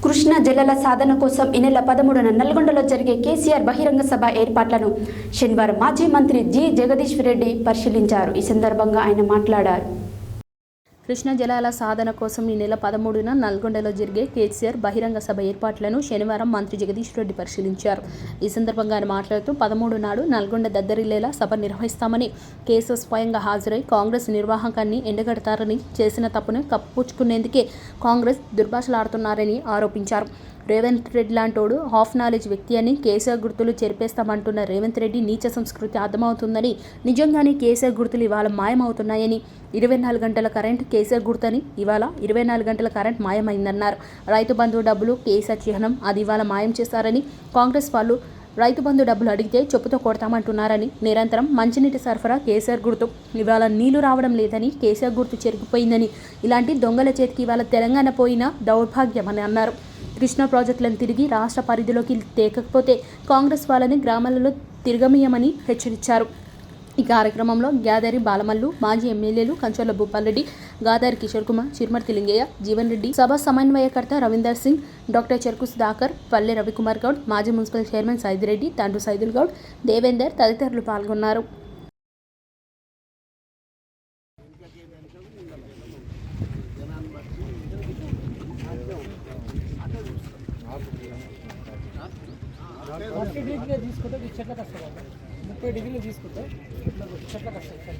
కృష్ణా జలాల సాధన కోసం ఈ నెల 13న నల్గొండలో జరిగే కేసీఆర్ బహిరంగ సభ ఏర్పాట్లను శనివారం మాజీ మంత్రి జి జగదీశ్వర్ రెడ్డి పరిశీలించారు. ఈ సందర్భంగా ఆయన మాట్లాడారు. కృష్ణా జలాల సాధన కోసం ఈ నెల 13న నల్గొండలో జరిగే కేసీఆర్ బహిరంగ సభ ఏర్పాట్లను శనివారం మంత్రి జగదీశ్వర్ రెడ్డి పరిశీలించారు. ఈ సందర్భంగా ఆయన మాట్లాడుతూ 13 నాడు నల్గొండ దద్దరిల్లేలా సభ నిర్వహిస్తామని, కేసీఆర్ స్వయంగా హాజరై కాంగ్రెస్ నిర్వాహకాన్ని ఎండగడతారని, చేసిన తప్పును కప్పుపుచ్చుకునేందుకే కాంగ్రెస్ దుర్భాషలాడుతున్నారని ఆరోపించారు. రేవంత్ రెడ్డి లాంటోడు హాఫ్ నాలెడ్జ్ వ్యక్తి అని, కేసీఆర్ గుర్తులు చెరిపేస్తామంటున్న రేవంత్ రెడ్డి నీచ సంస్కృతి అర్థమవుతుందని, నిజంగానే కేసీఆర్ గుర్తులు ఇవాళ మాయమవుతున్నాయని, 24 గంటల కరెంట్ కేసీఆర్ గుర్తని ఇవాళ 24 గంటల కరెంట్ మాయమైందన్నారు. రైతు బంధు డబ్బులు కేసీఆర్ చిహ్నం అది ఇవాళ మాయం చేశారని, కాంగ్రెస్ వాళ్ళు రైతు బంధు డబ్బులు అడిగితే చెప్పుతో కొడతామంటున్నారని, నిరంతరం మంచినీటి సరఫరా కేసీఆర్ గుర్తు ఇవాళ నీళ్లు రావడం లేదని, కేసీఆర్ గుర్తు చెరిగిపోయిందని, ఇలాంటి దొంగల చేతికి ఇవాళ తెలంగాణ పోయిన దౌర్భాగ్యమని అన్నారు. కృష్ణా ప్రాజెక్టులను తిరిగి రాష్ట్ర పరిధిలోకి తేకపోతే కాంగ్రెస్ వాళ్ళని గ్రామాలలో తిరగమీయమని హెచ్చరించారు. ఈ కార్యక్రమంలో గ్యాదరి బాలమల్లు, మాజీ ఎమ్మెల్యేలు కంచర్ల భూపాల్ రెడ్డి, గాదారి కిషోర్ కుమార్, చిర్మర్తి లింగయ్య, జీవన్ రెడ్డి, సభ సమన్వయకర్త రవీందర్ సింగ్, డాక్టర్ చెరుకు సుధాకర్, పల్లె రవికుమార్ గౌడ్, మాజీ మున్సిపల్ చైర్మన్ సైదిరెడ్డి, తండ్రి సైదుల్ గౌడ్, దేవేందర్ తదితరులు పాల్గొన్నారు. తీసుకుంటే చెట్లకు వస్తుంది, 30 డిగ్రీలు తీసుకుంటే చెట్లకు వస్తాయి.